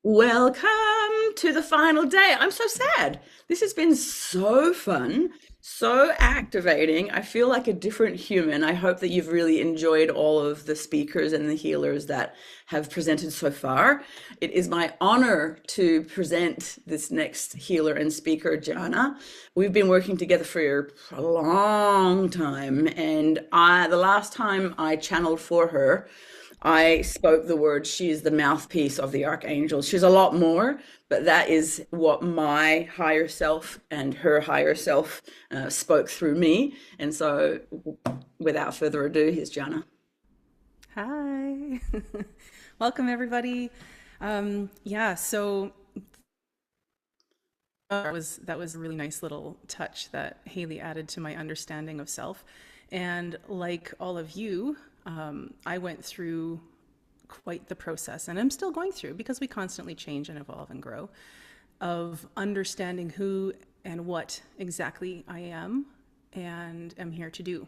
Welcome to the final day. I'm so sad. This has been so fun, so activating. I feel like a different human. I hope that you've really enjoyed all of the speakers and the healers that have presented so far. It is my honor to present this next healer and speaker, Jana. We've been working together for a long time, and the last time I channeled for her, I spoke the word, she is the mouthpiece of the archangels. She's a lot more, but that is what my higher self and her higher self spoke through me. And so, without further ado, here's Jana. Hi. Welcome, everybody. So that was a really nice little touch that Haley added to my understanding of self. And like all of you, I went through quite the process, and I'm still going through because we constantly change and evolve and grow, of understanding who and what exactly I am and am here to do.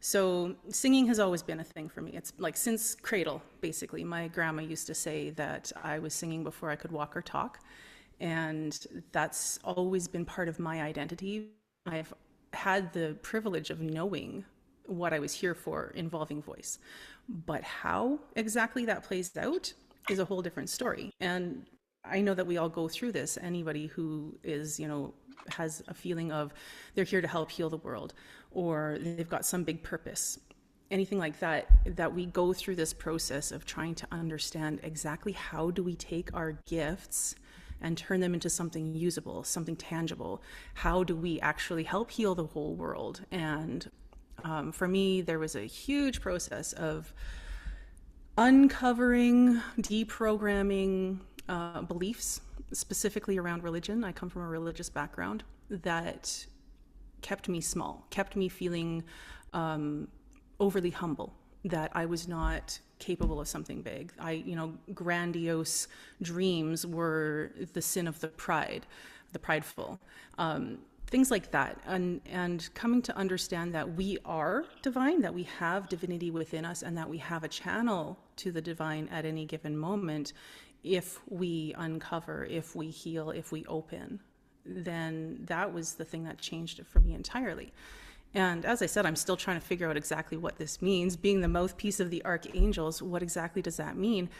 So singing has always been a thing for me. It's like since cradle, basically. My grandma used to say that I was singing before I could walk or talk. And that's always been part of my identity. I've had the privilege of knowing what I was here for involving voice. But how exactly that plays out is a whole different story. And I know that we all go through this. Anybody who is, has a feeling of they're here to help heal the world, or they've got some big purpose, anything like that, that we go through this process of trying to understand exactly how do we take our gifts and turn them into something usable, something tangible. How do we actually help heal the whole world? And for me, there was a huge process of uncovering, deprogramming beliefs, specifically around religion. I come from a religious background that kept me small, kept me feeling overly humble, that I was not capable of something big. Grandiose dreams were the sin of the prideful. Things like that, and coming to understand that we are divine, that we have divinity within us, and that we have a channel to the divine at any given moment. If we uncover, if we heal, if we open, then that was the thing that changed it for me entirely. And as I said, I'm still trying to figure out exactly what this means. Being the mouthpiece of the archangels, what exactly does that mean?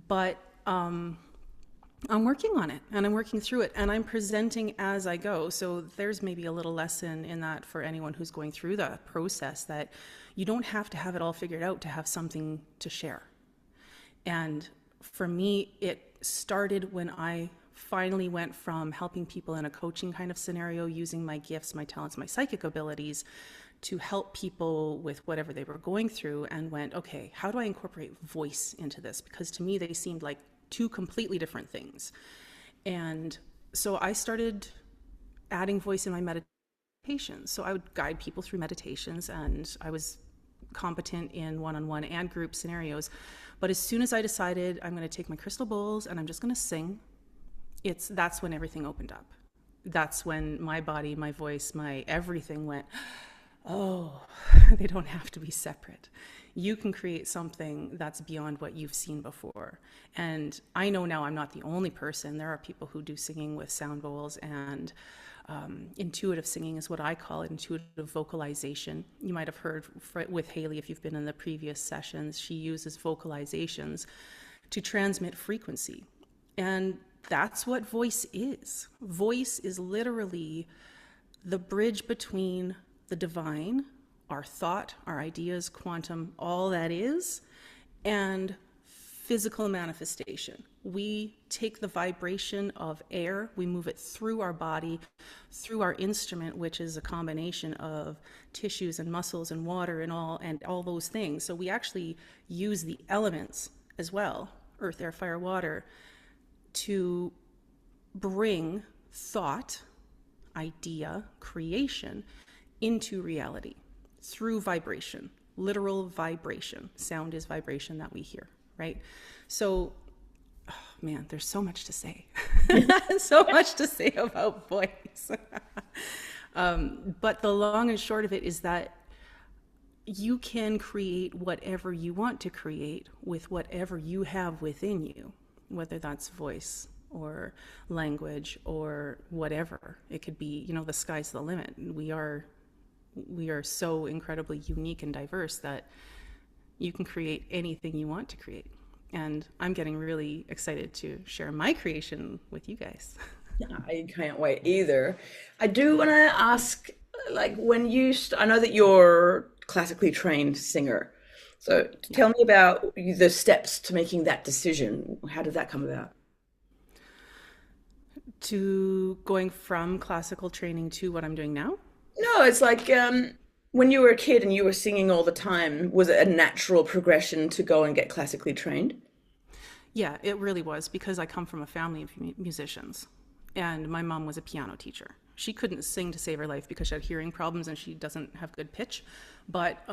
But I'm working on it, and I'm working through it, and I'm presenting as I go. So there's maybe a little lesson in that for anyone who's going through the process, that you don't have to have it all figured out to have something to share. And for me, it started when I finally went from helping people in a coaching kind of scenario, using my gifts, my talents, my psychic abilities to help people with whatever they were going through, and went, okay, how do I incorporate voice into this? Because to me, they seemed like two completely different things. And so I started adding voice in my meditations. So I would guide people through meditations, and I was competent in one-on-one and group scenarios. But as soon as I decided I'm going to take my crystal bowls and I'm just going to sing, that's when everything opened up. That's when my body, my voice, my everything went, oh, they don't have to be separate. You can create something that's beyond what you've seen before. And I know now I'm not the only person. There are people who do singing with sound bowls, and intuitive singing is what I call it, intuitive vocalization. You might have heard with Haley, if you've been in the previous sessions, she uses vocalizations to transmit frequency. And that's what voice is. Voice is literally the bridge between the divine, our thought, our ideas, quantum, all that is, and physical manifestation. We take the vibration of air, we move it through our body, through our instrument, which is a combination of tissues and muscles and water and all those things. So we actually use the elements as well, earth, air, fire, water, to bring thought, idea, creation into reality through vibration, literal vibration. Sound is vibration that we hear, right? So, oh man, there's so much to say. So much to say about voice. But the long and short of it is that you can create whatever you want to create with whatever you have within you. whether that's voice or language or whatever. It could be, the sky's the limit. We are so incredibly unique and diverse that you can create anything you want to create. And I'm getting really excited to share my creation with you guys. I can't wait either. I do want to ask, like, I know that you're classically trained singer. So Yeah. tell me about the steps to making that decision. How did that come about? To going from classical training to what I'm doing now. No, it's like when you were a kid and you were singing all the time, was it a natural progression to go and get classically trained? Yeah, it really was, because I come from a family of musicians. And my mom was a piano teacher. She couldn't sing to save her life because she had hearing problems and she doesn't have good pitch. But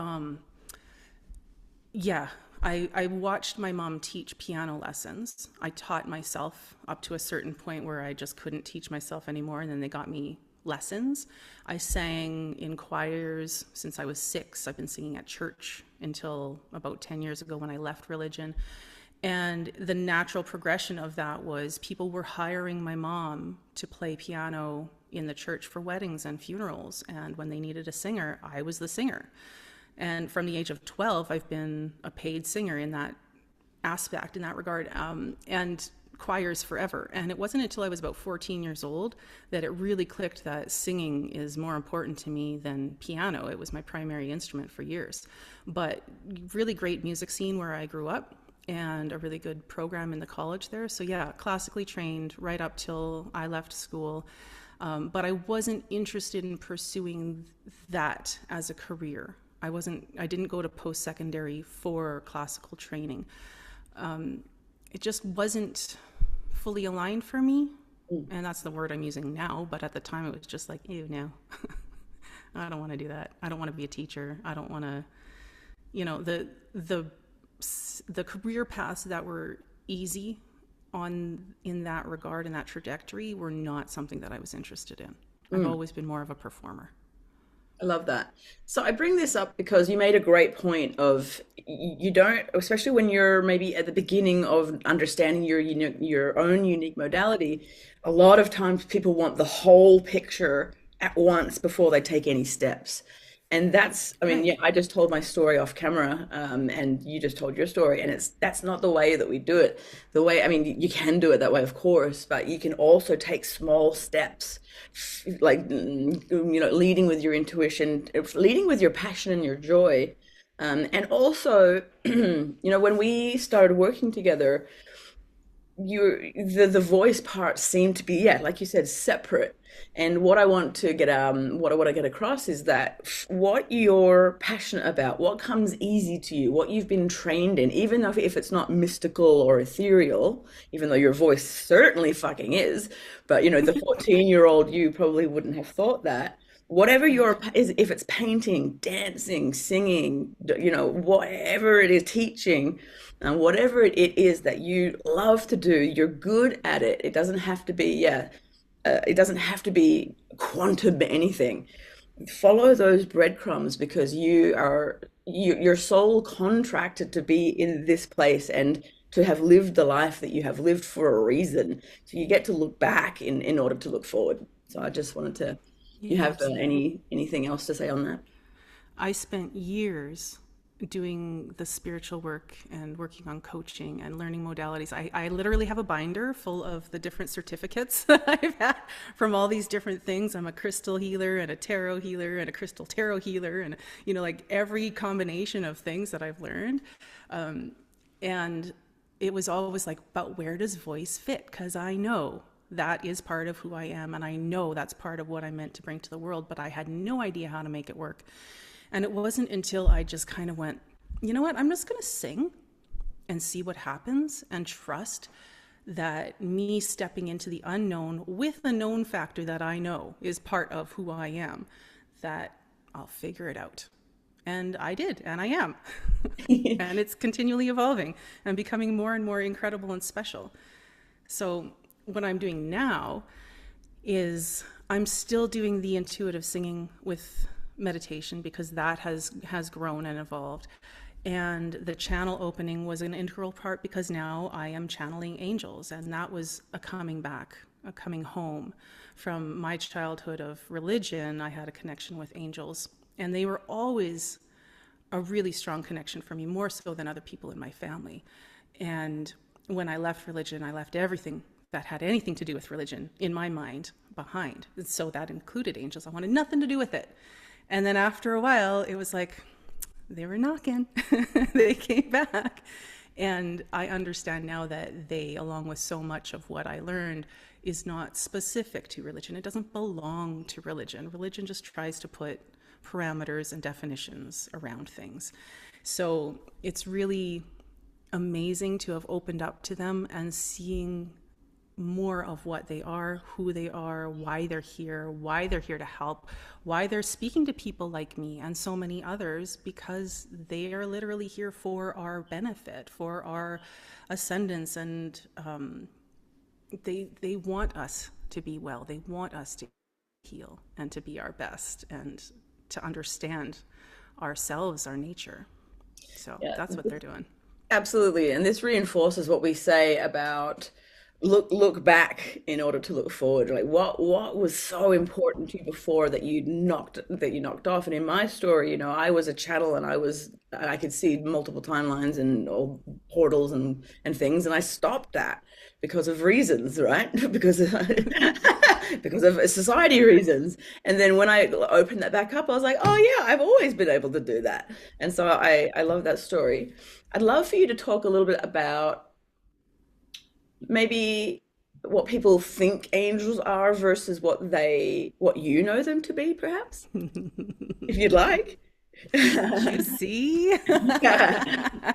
yeah, I watched my mom teach piano lessons. I taught myself up to a certain point where I just couldn't teach myself anymore, and then they got me lessons. I sang in choirs since I was 6. I've been singing at church until about 10 years ago when I left religion. And the natural progression of that was people were hiring my mom to play piano in the church for weddings and funerals. And when they needed a singer, I was the singer. And from the age of 12, I've been a paid singer in that aspect, in that regard, and choirs forever. And it wasn't until I was about 14 years old that it really clicked that singing is more important to me than piano. It was my primary instrument for years. But really great music scene where I grew up, and a really good program in the college there. So yeah, classically trained right up till I left school. But I wasn't interested in pursuing that as a career. I didn't go to post-secondary for classical training. It just wasn't fully aligned for me. And that's the word I'm using now. But at the time it was just like, ew, no, I don't want to do that. I don't want to be a teacher. I don't want to, the career paths that were easy in that regard, in that trajectory, were not something that I was interested in. I've always been more of a performer. I love that. So I bring this up because you made a great point of you don't, especially when you're maybe at the beginning of understanding your own unique modality, a lot of times people want the whole picture at once before they take any steps. And I mean, Right. yeah, I just told my story off camera, and you just told your story, and that's not the way that we do it. The way, I mean, you can do it that way, of course, but you can also take small steps, like leading with your intuition, leading with your passion and your joy, and also, when we started working together, the voice part seemed to be, yeah, like you said, separate. And what I want to get what I want to get across is that what you're passionate about, what comes easy to you, what you've been trained in, even if it's not mystical or ethereal, even though your voice certainly fucking is, but the 14-year-old you probably wouldn't have thought that. Whatever Right. if it's painting, dancing, singing, whatever it is, teaching, and whatever it is that you love to do, you're good at it. It doesn't have to be, yeah, it doesn't have to be quantum anything. Follow those breadcrumbs because your soul contracted to be in this place and to have lived the life that you have lived for a reason. So you get to look back in order to look forward. So I just wanted to. You Yeah, have absolutely. anything else to say on that? I spent years doing the spiritual work and working on coaching and learning modalities. I literally have a binder full of the different certificates that I've had from all these different things. I'm a crystal healer and a tarot healer and a crystal tarot healer, and like every combination of things that I've learned. And it was always like, but where does voice fit? Because I know that is part of who I am, and I know that's part of what I'm meant to bring to the world, but I had no idea how to make it work. And it wasn't until I just kind of went, you know what, I'm just going to sing and see what happens and trust that me stepping into the unknown with the known factor that I know is part of who I am, that I'll figure it out. And I did, and I am. And it's continually evolving and becoming more and more incredible and special. So, what I'm doing now is I'm still doing the intuitive singing with meditation because that has grown and evolved. And the channel opening was an integral part because now I am channeling angels. And that was a coming back, a coming home. From my childhood of religion, I had a connection with angels. And they were always a really strong connection for me, more so than other people in my family. And when I left religion, I left everything that had anything to do with religion in my mind behind. And so that included angels. I wanted nothing to do with it. And then after a while, it was like, they were knocking. They came back. And I understand now that they, along with so much of what I learned, is not specific to religion. It doesn't belong to religion. Religion just tries to put parameters and definitions around things. So it's really amazing to have opened up to them and seeing more of what they are, who they are, why they're here to help, why they're speaking to people like me and so many others, because they are literally here for our benefit, for our ascendance, and they want us to be well. They want us to heal and to be our best and to understand ourselves, our nature. So Yeah, that's what they're doing. absolutely. And this reinforces what we say about look back in order to look forward. Like what was so important to you before that you knocked off. And in my story, I was a chattel, and I could see multiple timelines and all portals and things, and I stopped that because of reasons, right? Because of society reasons. And then when I opened that back up, I was like, oh yeah, I've always been able to do that. And so I love that story. I'd love for you to talk a little bit about maybe what people think angels are versus what you know them to be, perhaps, if you'd like. You see? Yeah.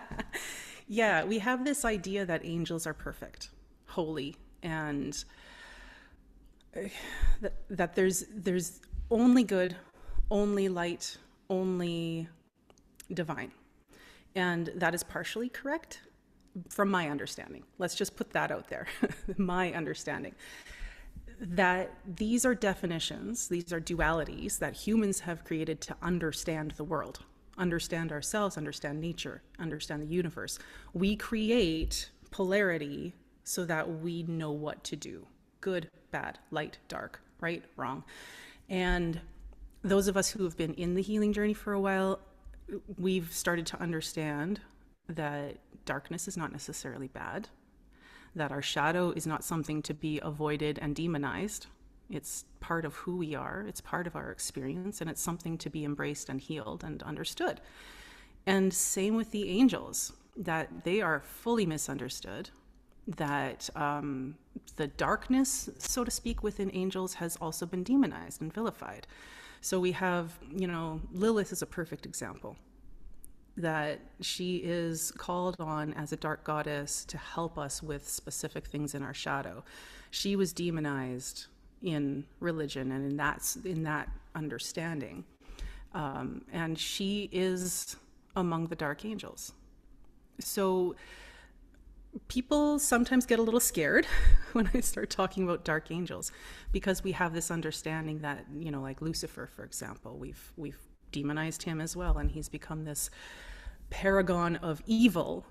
Yeah, we have this idea that angels are perfect, holy, and that there's only good, only light, only divine. And that is partially correct from my understanding. Let's just put that out there. My understanding that these are definitions, these are dualities that humans have created to understand the world, understand ourselves, understand nature, understand the universe. We create polarity so that we know what to do: good, bad, light, dark, right, wrong. And those of us who have been in the healing journey for a while, we've started to understand that darkness is not necessarily bad, that our shadow is not something to be avoided and demonized. It's part of who we are, it's part of our experience, and it's something to be embraced and healed and understood. And same with the angels, that they are fully misunderstood, that the darkness, so to speak, within angels has also been demonized and vilified. So we have, Lilith is a perfect example, that she is called on as a dark goddess to help us with specific things in our shadow. She was demonized in religion and in that understanding. And she is among the dark angels. So people sometimes get a little scared when I start talking about dark angels, because we have this understanding that, like Lucifer, for example, we've demonized him as well, and he's become this paragon of evil,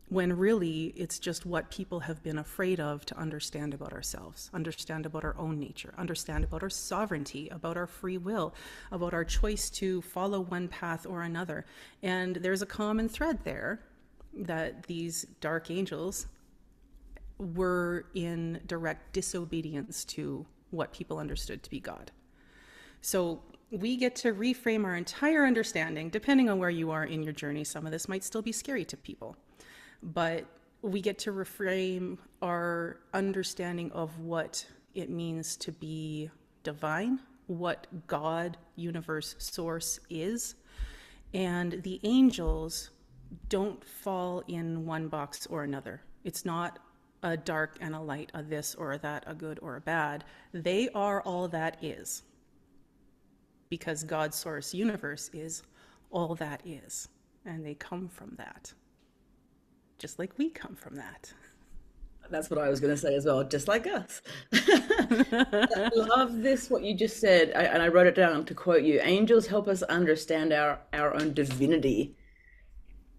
when really it's just what people have been afraid of to understand about ourselves, understand about our own nature, understand about our sovereignty, about our free will, about our choice to follow one path or another. And there's a common thread there, that these dark angels were in direct disobedience to what people understood to be God. So we get to reframe our entire understanding, depending on where you are in your journey. Some of this might still be scary to people, but we get to reframe our understanding of what it means to be divine, what God, universe, source is. And the angels don't fall in one box or another. It's not a dark and a light, a this or a that, a good or a bad. They are all that is, because God's source universe is all that is, and they come from that, just like we come from that. That's what I was going to say as well, just like us. I love this, what you just said, and I wrote it down to quote you. Angels help us understand our own divinity.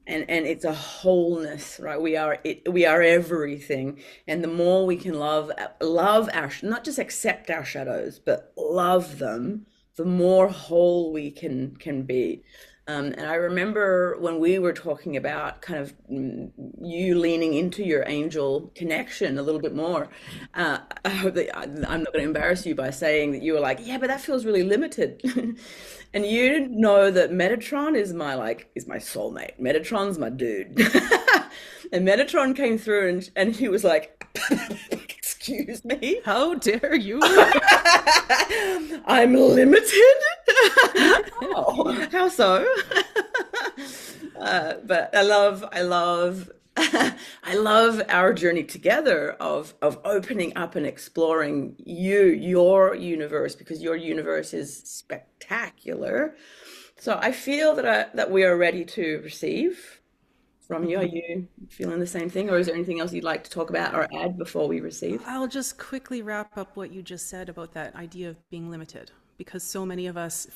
and it's a wholeness, right? We are everything, and the more we can love our, not just accept our shadows, but love them, the more whole we can be. And I remember when we were talking about kind of you leaning into your angel connection a little bit more. I hope that I'm not going to embarrass you by saying that you were like, yeah, but that feels really limited. And you know that Metatron is my soulmate. Metatron's my dude. And Metatron came through and he was like, excuse me. How dare you? I'm limited. Oh, how so? But I love our journey together of opening up and exploring your universe, because your universe is spectacular. So I feel that we are ready to receive from you. Are you feeling the same thing, or is there anything else you'd like to talk about or add before we receive? I'll just quickly wrap up what you just said about that idea of being limited, because so many of us,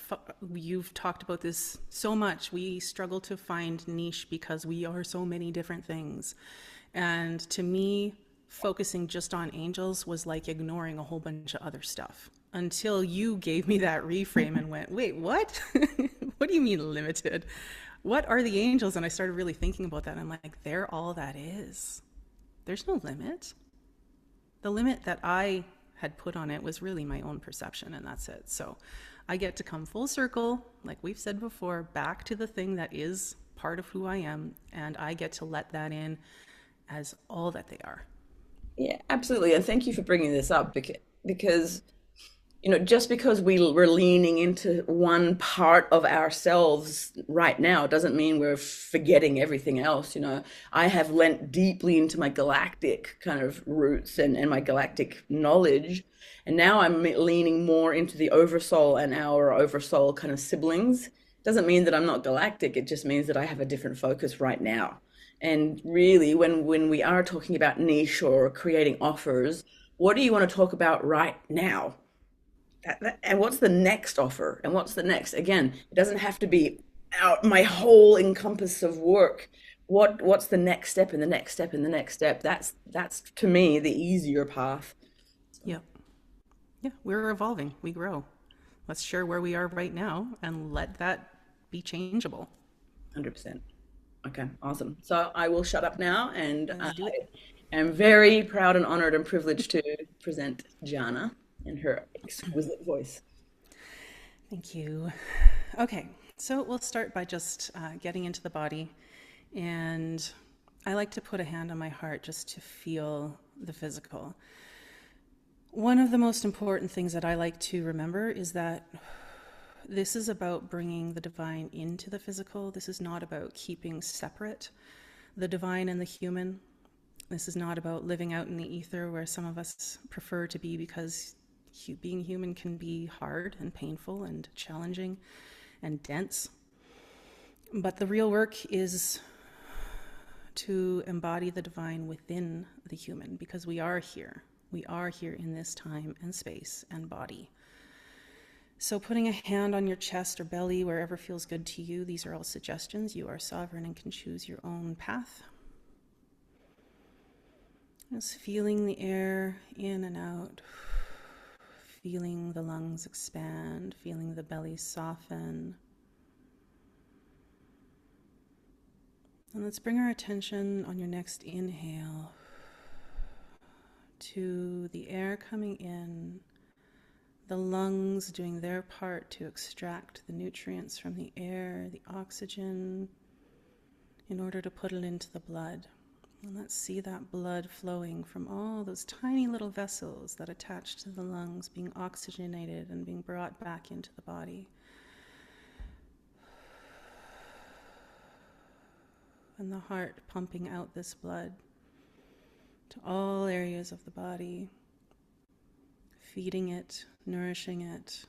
you've talked about this so much, we struggle to find niche because we are so many different things. And to me, focusing just on angels was like ignoring a whole bunch of other stuff until you gave me that reframe and went, wait, what? What do you mean limited? What are the angels? And I started really thinking about that. And I'm like, they're all that is. There's no limit. The limit that I had put on it was really my own perception, and that's it. So I get to come full circle, like we've said before, back to the thing that is part of who I am, and I get to let that in as all that they are. Yeah, absolutely. And thank you for bringing this up, because just because we're leaning into one part of ourselves right now doesn't mean we're forgetting everything else. I have lent deeply into my galactic kind of roots and my galactic knowledge. And now I'm leaning more into the oversoul and our oversoul kind of siblings. Doesn't mean that I'm not galactic. It just means that I have a different focus right now. And really, when we are talking about niche or creating offers, what do you want to talk about right now? And what's the next offer, and what's the next? Again, it doesn't have to be out my whole encompass of work. What's the next step, and the next step, and the next step? That's to me the easier path. Yeah. Yeah. We're evolving. We grow. Let's share where we are right now and let that be changeable. 100%. Okay, awesome. So I will shut up now, and I Let's do it. am very proud and honored and privileged to present Jana in her exquisite voice. Thank you. Okay, so we'll start by just getting into the body. And I like to put a hand on my heart just to feel the physical. One of the most important things that I like to remember is that this is about bringing the divine into the physical. This is not about keeping separate the divine and the human. This is not about living out in the ether where some of us prefer to be, because being human can be hard and painful and challenging and dense. But the real work is to embody the divine within the human, because we are here. We are here in this time and space and body. So putting a hand on your chest or belly, wherever feels good to you, these are all suggestions. You are sovereign and can choose your own path. Just feeling the air in and out, feeling the lungs expand, feeling the belly soften. And let's bring our attention on your next inhale to the air coming in, the lungs doing their part to extract the nutrients from the air, the oxygen, in order to put it into the blood. And let's see that blood flowing from all those tiny little vessels that attach to the lungs, being oxygenated and being brought back into the body. And the heart pumping out this blood to all areas of the body, feeding it, nourishing it,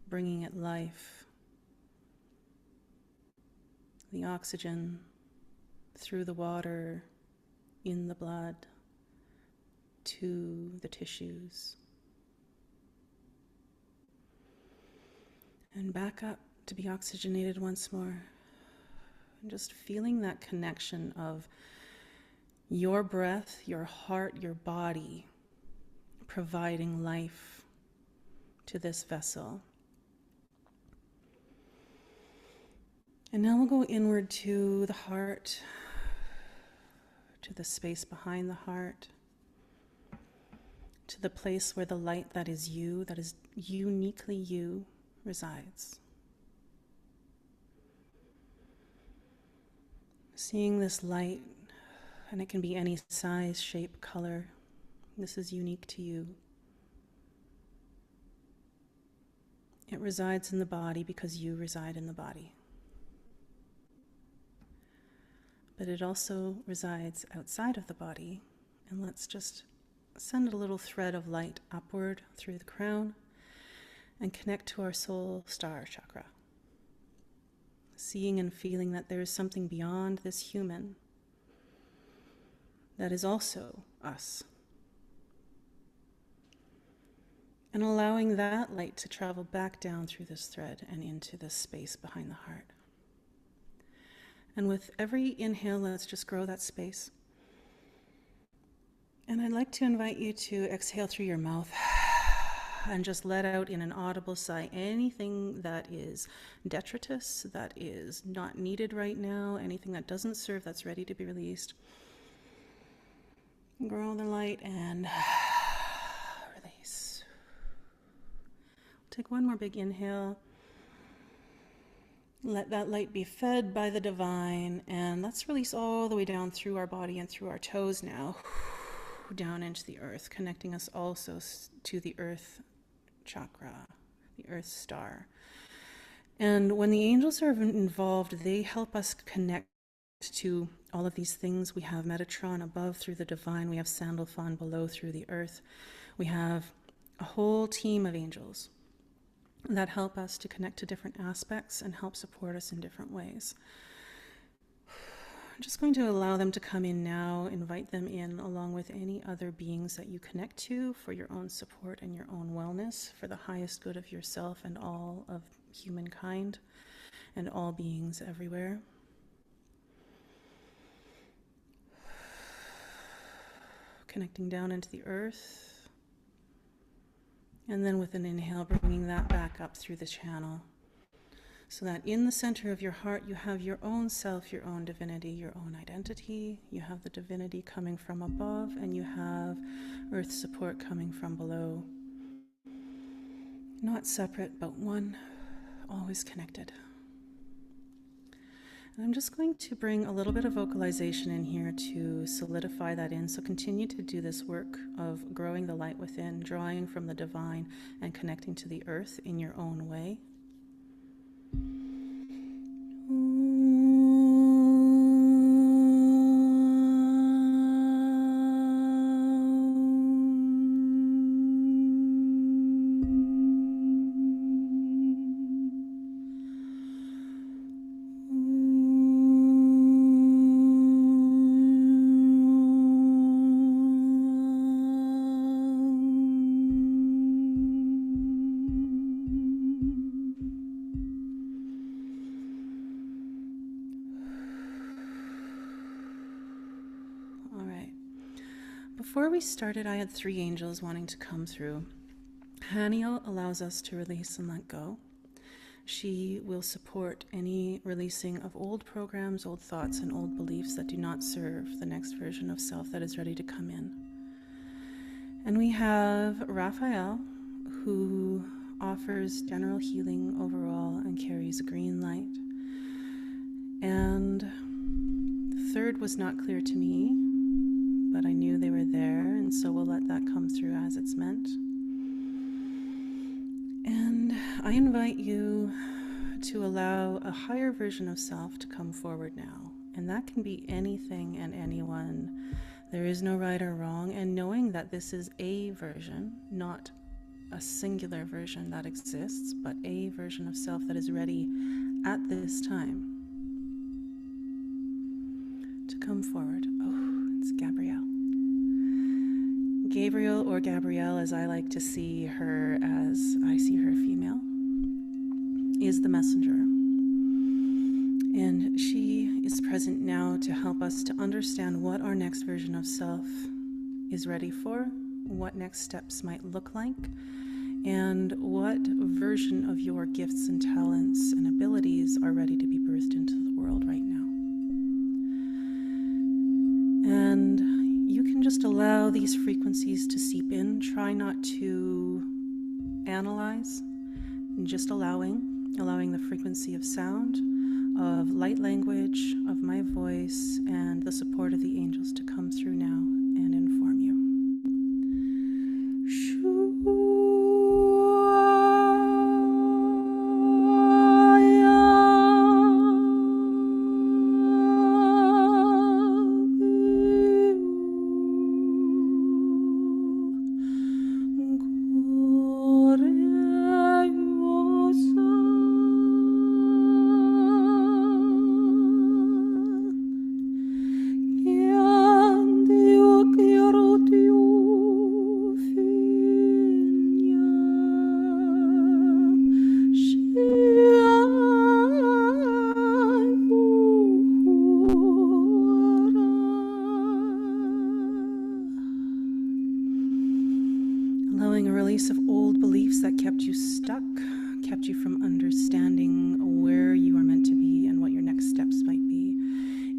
bringing it life. The oxygen through the water, in the blood, to the tissues. And back up to be oxygenated once more. Just feeling that connection of your breath, your heart, your body providing life to this vessel. And now we'll go inward to the heart, to the space behind the heart, to the place where the light that is you, that is uniquely you, resides. Seeing this light, and it can be any size, shape, color. This is unique to you. It resides in the body because you reside in the body. But it also resides outside of the body. And let's just send a little thread of light upward through the crown and connect to our soul star chakra. Seeing and feeling that there is something beyond this human that is also us. And allowing that light to travel back down through this thread and into this space behind the heart. And with every inhale, let's just grow that space. And I'd like to invite you to exhale through your mouth and just let out in an audible sigh anything that is detritus, that is not needed right now, anything that doesn't serve, that's ready to be released. Grow the light and release. Take one more big inhale. Let that light be fed by the divine, and let's release all the way down through our body and through our toes now, down into the earth, connecting us also to the earth chakra, the earth star. And when the angels are involved, they help us connect to all of these things. We have Metatron above through the divine, we have Sandalphon below through the earth. We have a whole team of angels that help us to connect to different aspects and help support us in different ways. I'm just going to allow them to come in now, invite them in along with any other beings that you connect to for your own support and your own wellness, for the highest good of yourself and all of humankind and all beings everywhere. Connecting down into the earth. And then with an inhale, bringing that back up through the channel. So that in the center of your heart, you have your own self, your own divinity, your own identity. You have the divinity coming from above, and you have earth support coming from below. Not separate, but one, always connected. And I'm just going to bring a little bit of vocalization in here to solidify that in. So continue to do this work of growing the light within, drawing from the divine, and connecting to the earth in your own way. Before we started, I had 3 angels wanting to come through. Haniel allows us to release and let go. She will support any releasing of old programs, old thoughts, and old beliefs that do not serve the next version of self that is ready to come in. And we have Raphael, who offers general healing overall and carries a green light. And the third was not clear to me, but I knew they were there, and so we'll let that come through as it's meant. And I invite you to allow a higher version of self to come forward now. And that can be anything and anyone. There is no right or wrong, and knowing that this is a version, not a singular version that exists, but a version of self that is ready at this time to come forward. Oh, it's Gabrielle. Gabriel, or Gabrielle as I like to see her, as I see her female, is the messenger. And she is present now to help us to understand what our next version of self is ready for, what next steps might look like, and what version of your gifts and talents and abilities are ready to be birthed into the world right now. And you can just allow these frequencies to seep in. Try not to analyze, just allowing the frequency of sound, of light language, of my voice, and the support of the angels to come through now and inform you. Allowing a release of old beliefs that kept you stuck, kept you from understanding where you are meant to be and what your next steps might be.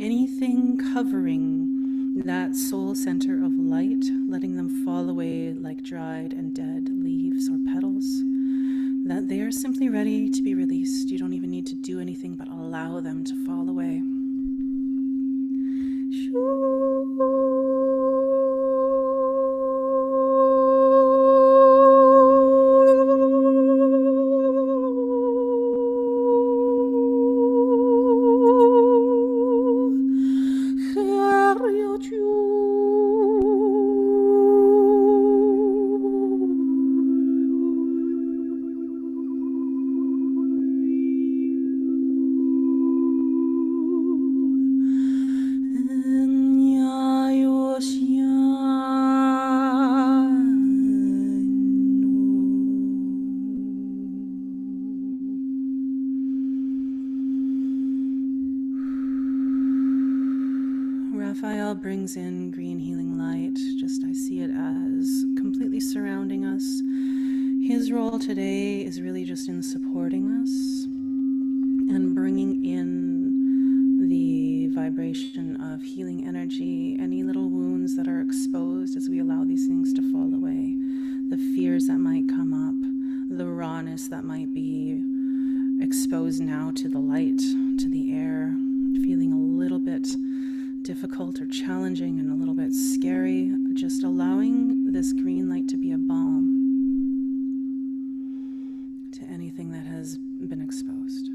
Anything covering that soul center of light, letting them fall away like dried and dead leaves or petals, that they are simply ready to be released. You don't even need to do anything but allow them to fall away. Raphael brings in green healing light. Just I see it as completely surrounding us. His role today is really just in supporting us and bringing in the vibration of healing energy, any little wounds that are exposed as we allow these things to fall away, the fears that might come up, the rawness that might be exposed now to the light, to the air, feeling a little bit difficult or challenging and a little bit scary, just allowing this green light to be a balm to anything that has been exposed.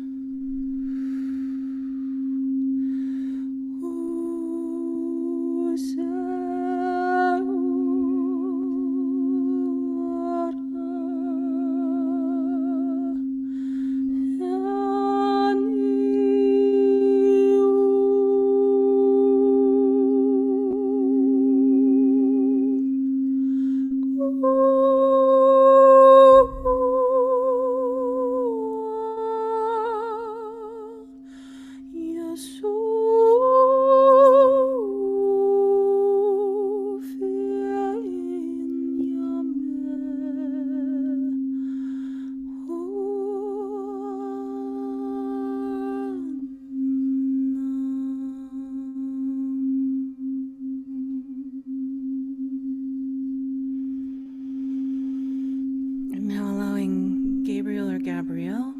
Gabrielle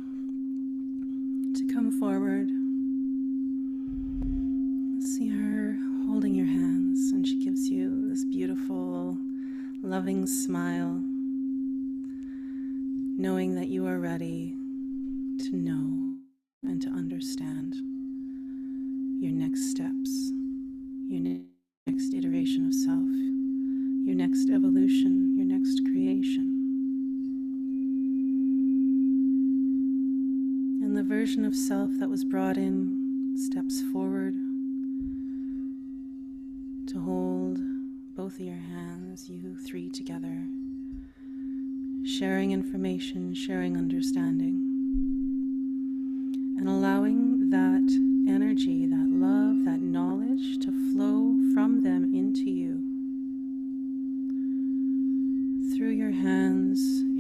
to come forward. See her holding your hands, and she gives you this beautiful, loving smile, knowing that you are ready to know and to understand your next steps, your next iteration of self, your next evolution, your next creation. And the version of self that was brought in steps forward to hold both of your hands, you three together, sharing information, sharing understanding, and allowing that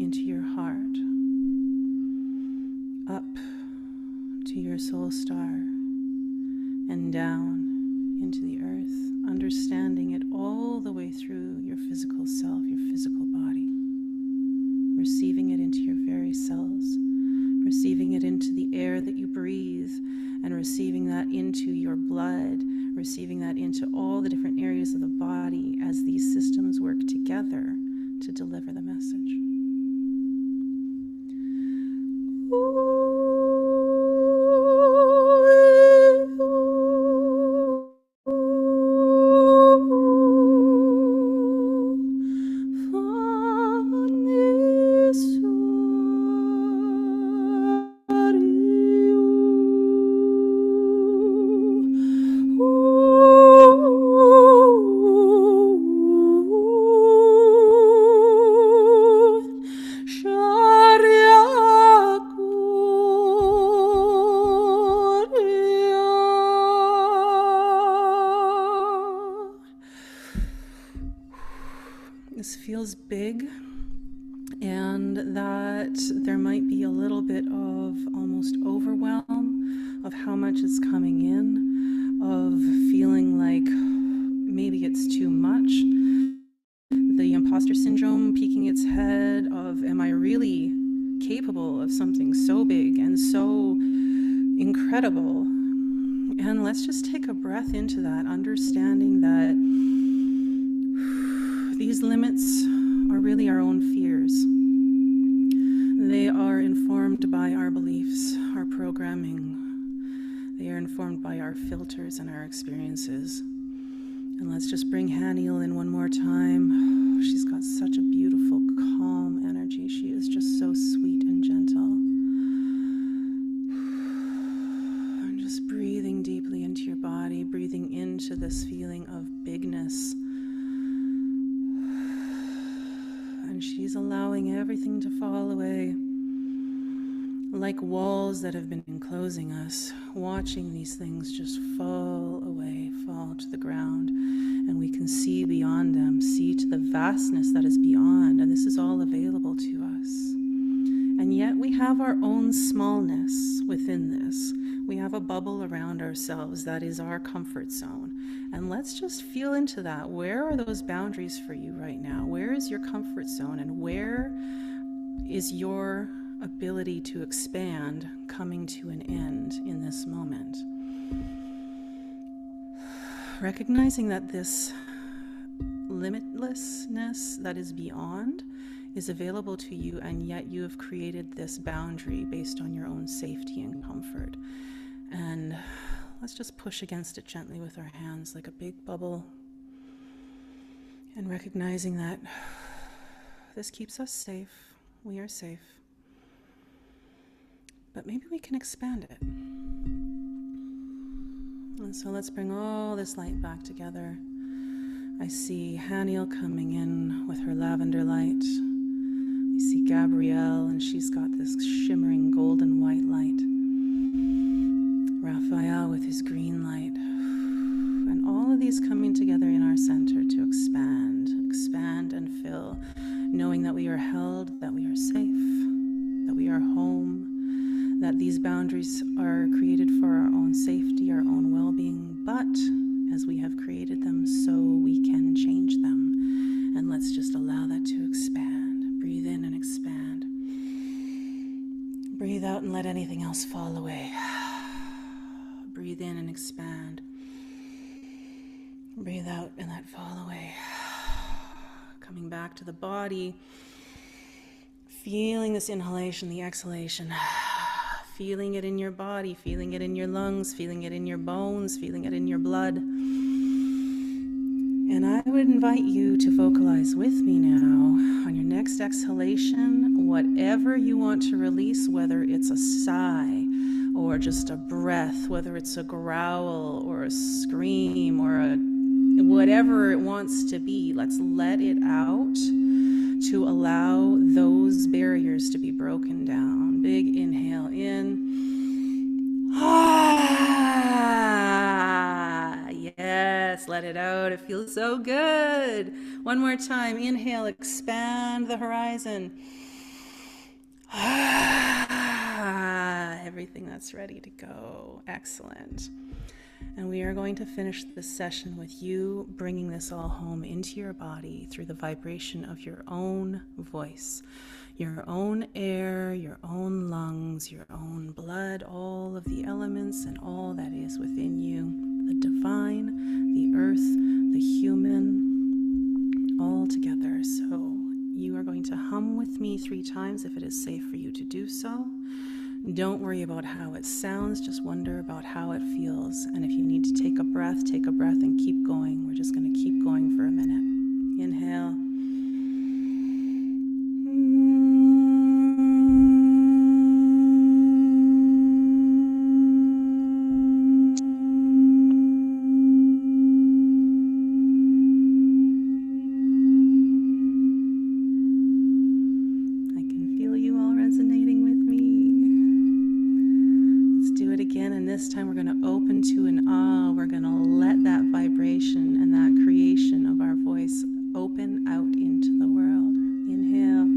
into your heart, up to your soul star, and down into the earth, understanding it all the way through your physical self, your physical body, receiving it into your very cells, receiving it into the air that you breathe, and receiving that into your blood, receiving that into all the different areas of the body as these systems work together to deliver the message. This feels big, and that there might be a little bit of almost overwhelm of how much is coming in, of feeling like maybe it's too much, the imposter syndrome peeking its head of, am I really capable of something so big and so incredible? And let's just take a breath into that, understanding that these limits are really our own fears. They are informed by our beliefs, our programming. They are informed by our filters and our experiences. And let's just bring Haniel in one more time. She's got such a beautiful, calm energy. She is just so sweet and gentle. And just breathing deeply into your body, breathing into this feeling of bigness. And she's allowing everything to fall away, like walls that have been enclosing us, watching these things just fall away, fall to the ground, and we can see beyond them, see to the vastness that is beyond, and this is all available to us. And yet we have our own smallness within this. We have a bubble around ourselves that is our comfort zone. And let's just feel into that. Where are those boundaries for you right now? Where is your comfort zone? And where is your ability to expand coming to an end in this moment? Recognizing that this limitlessness that is beyond is available to you, and yet you have created this boundary based on your own safety and comfort. And let's just push against it gently with our hands like a big bubble, and recognizing that this keeps us safe. We are safe. But maybe we can expand it. And so let's bring all this light back together. I see Haniel coming in with her lavender light. We see Gabrielle, and she's got this shimmering golden white light. Raphael with his green light. And all of these coming together in our center to expand and fill, knowing that we are held, that we are safe, that we are home, that these boundaries are created for our own safety, our own well-being, but as we have created them, so we can change them. And let's just allow that to expand. Breathe in and expand. Breathe out and let anything else fall away. Breathe in and expand. Breathe out and let fall away. Coming back to the body. Feeling this inhalation, the exhalation. Feeling it in your body, feeling it in your lungs, feeling it in your bones, feeling it in your blood. And I would invite you to vocalize with me now on your next exhalation, whatever you want to release, whether it's a sigh or just a breath, whether it's a growl or a scream or whatever it wants to be. Let's let it out to allow those barriers to be broken down. Big inhale in. Ah, yes, let it out. It feels so good. One more time. Inhale, expand the horizon. Everything that's ready to go. Excellent. And we are going to finish this session with you bringing this all home into your body through the vibration of your own voice, your own air, your own lungs, your own blood, all of the elements and all that is within you, the divine, the earth, the human, all together. So you are going to hum with me 3 times if it is safe for you to do so. Don't worry about how it sounds, just wonder about how it feels. And if you need to take a breath and keep going. We're just going to keep going for a minute. Inhale. I can feel you all resonating with me. Let's do it again, and this time we're going to open to an ah. We're going to let that vibration and that creation of our voice open out into the world. Inhale.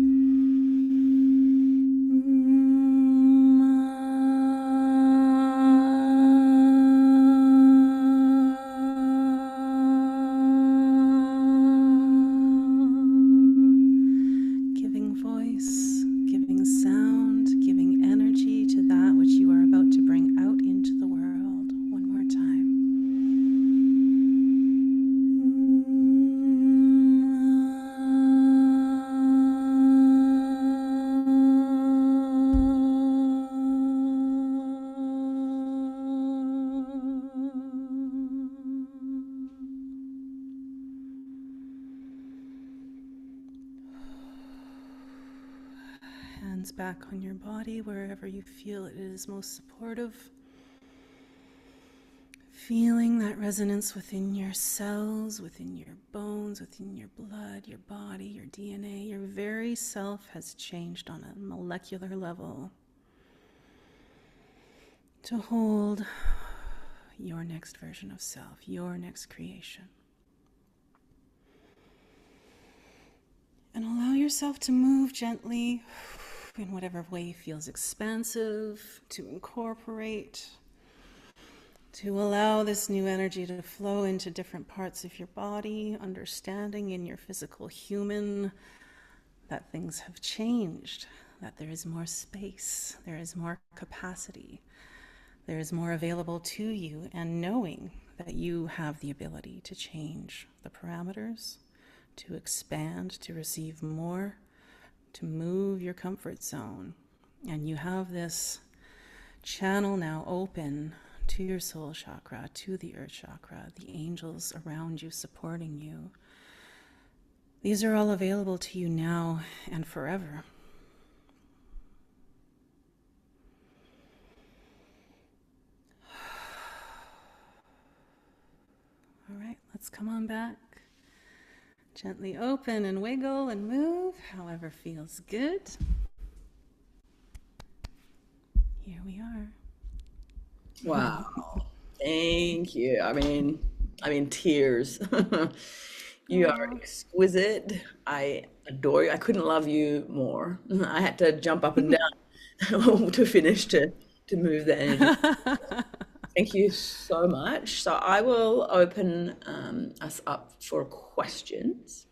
Giving voice, giving sound, giving energy to that which you are about to bring out into the world. One more time. Hands back on your body wherever you feel it is most supportive. Feeling that resonance within your cells, within your bones, within your blood, your body, your DNA. Your very self has changed on a molecular level to hold your next version of self, your next creation. And allow yourself to move gently in whatever way feels expansive, to incorporate, to allow this new energy to flow into different parts of your body, understanding in your physical human that things have changed, that there is more space, there is more capacity, there is more available to you, and knowing that you have the ability to change the parameters, to expand, to receive more, to move your comfort zone. And you have this channel now open to your soul chakra, to the earth chakra, the angels around you supporting you. These are all available to you now and forever. All right, let's come on back. Gently open and wiggle and move, however feels good. Here we are. Wow. Thank you. I mean tears. You are Aww. exquisite. I adore you. I couldn't love you more. I had to jump up and down to finish to move the energy. Thank you so much. So I will open us up for questions.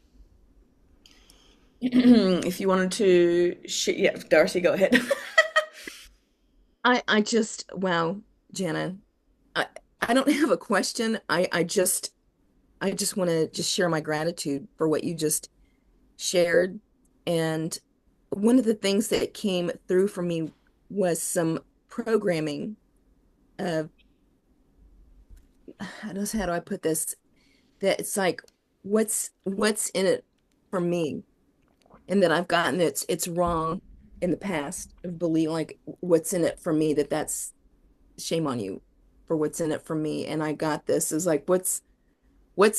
If you wanted to, yeah, Darcy, go ahead. I just, wow, Jana, I, I don't have a question. I just want to just share my gratitude for what you just shared. And one of the things that came through for me was some programming of, how do I put this? That it's like, what's in it for me? And that I've gotten it's wrong in the past of believing like what's in it for me, that's shame on you for what's in it for me. And I got this is like, what's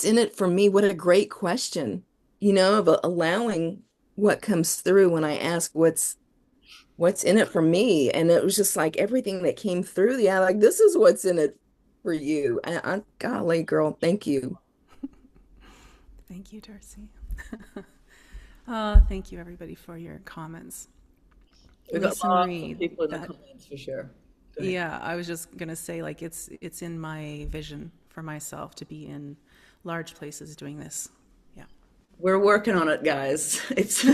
in it for me? What a great question, of allowing what comes through when I ask what's in it for me. And it was just like everything that came through. Yeah, like this is what's in it for you. Golly, girl, thank you. Thank you, Darcy. Thank you, everybody, for your comments. We've got Lisa lots of Marie, people in the that, comments for sure. Go ahead. yeah, I was just gonna say, like, it's in my vision for myself to be in large places doing this. Yeah. We're working on it, guys. It's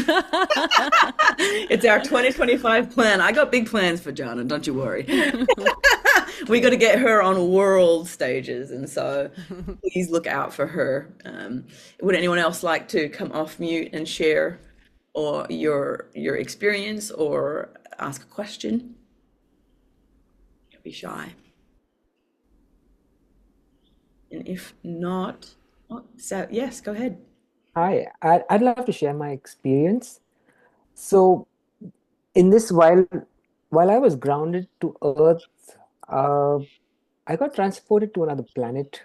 our 2025 plan. I got big plans for Jana, don't you worry. We got to get her on world stages, and so please look out for her. Would anyone else like to come off mute and share or your experience or ask a question? Don't be shy. And if not, oh, so yes, go ahead. Hi, I'd love to share my experience. So, in this while I was grounded to Earth, uh, I got transported to another planet.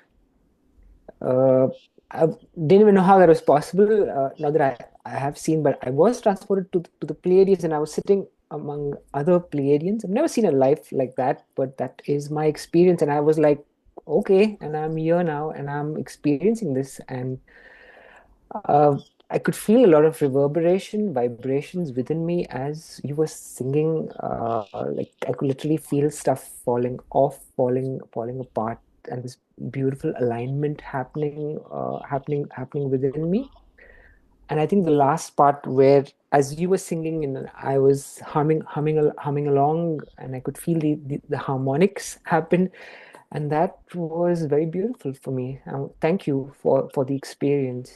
Uh, I didn't even know how that was possible. Now that I have seen, but I was transported to the Pleiades, and I was sitting among other Pleiadians. I've never seen a life like that, but that is my experience, and I was like, okay, and I'm here now, and I'm experiencing this, and Uh, I could feel a lot of reverberation, vibrations within me as you were singing. Like I could literally feel stuff falling off, falling apart, and this beautiful alignment happening within me. And I think the last part where, as you were singing, and I was humming along, and I could feel the harmonics happen, and that was very beautiful for me. Thank you for the experience.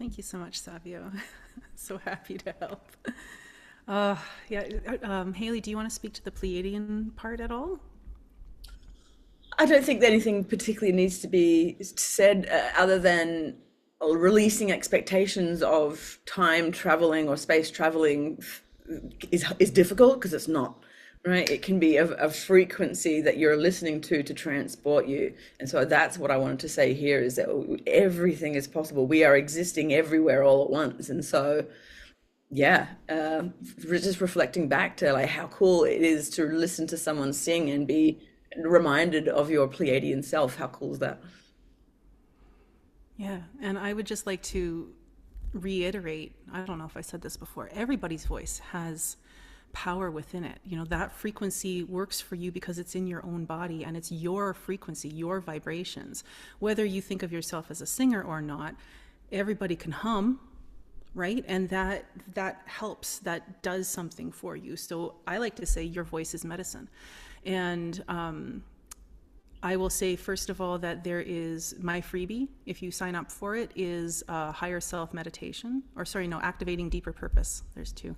Thank you so much, Savio. So happy to help. Yeah, Haley, do you want to speak to the Pleiadian part at all? I don't think that anything particularly needs to be said other than releasing expectations of time traveling or space traveling is difficult because it's not, right? It can be a frequency that you're listening to transport you. And so that's what I wanted to say here is that everything is possible. We are existing everywhere all at once. And so yeah, just reflecting back to like how cool it is to listen to someone sing and be reminded of your Pleiadian self. How cool is that? Yeah, and I would just like to reiterate, I don't know if I said this before, everybody's voice has power within it. You know, that frequency works for you because it's in your own body and it's your frequency, your vibrations. Whether you think of yourself as a singer or not, everybody can hum, right? And that helps, that does something for you. So I like to say your voice is medicine. And I will say, first of all, that there is my freebie, if you sign up for it, is higher self meditation, or sorry, no, activating deeper purpose. There's two.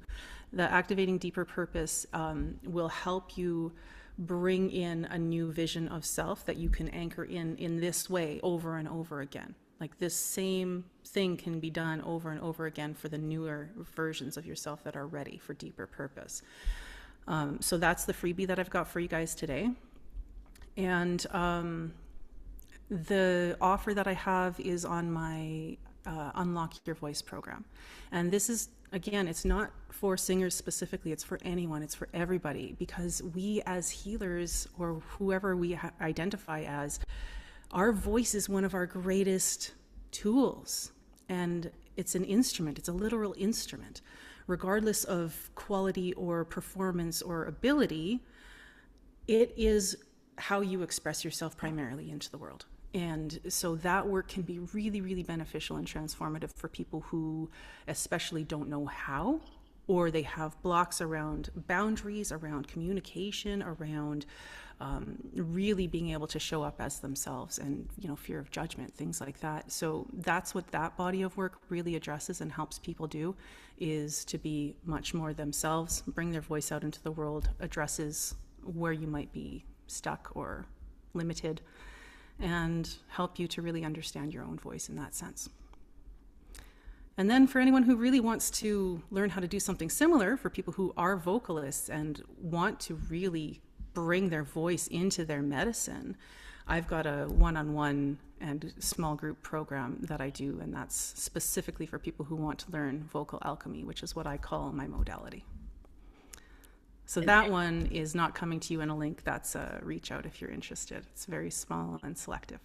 The activating deeper purpose will help you bring in a new vision of self that you can anchor in this way over and over again. Like this same thing can be done over and over again for the newer versions of yourself that are ready for deeper purpose. So that's the freebie that I've got for you guys today. And the offer that I have is on my Unlock Your Voice program. And this is, again, it's not for singers specifically, it's for anyone, it's for everybody, because we as healers, or whoever we identify as, our voice is one of our greatest tools. And it's an instrument, it's a literal instrument. Regardless of quality or performance or ability, it is how you express yourself primarily into the world. And so that work can be really, really beneficial and transformative for people who especially don't know how, or they have blocks around boundaries, around communication, around really being able to show up as themselves, and, you know, fear of judgment, things like that. So that's what that body of work really addresses and helps people do, is to be much more themselves, bring their voice out into the world, addresses where you might be stuck or limited, and help you to really understand your own voice in that sense. And then for anyone who really wants to learn how to do something similar, for people who are vocalists and want to really bring their voice into their medicine, I've got a one-on-one and small group program that I do, and that's specifically for people who want to learn vocal alchemy, which is what I call my modality. So that one is not coming to you in a link. That's a reach out if you're interested. It's very small and selective.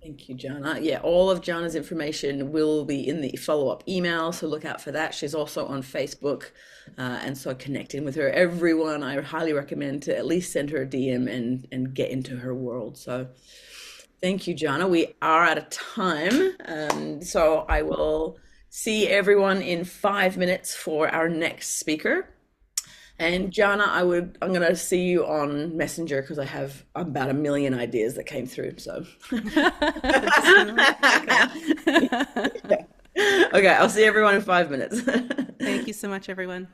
Thank you, Jana. Yeah, all of Jana's information will be in the follow-up email, so look out for that. She's also on Facebook, and so connecting with her. Everyone, I highly recommend to at least send her a DM and get into her world. So thank you, Jana. We are out of time, so I will see everyone in 5 minutes for our next speaker. And Jana, I'm gonna see you on Messenger because I have about a million ideas that came through. So Okay. okay, I'll see everyone in 5 minutes. Thank you so much, everyone.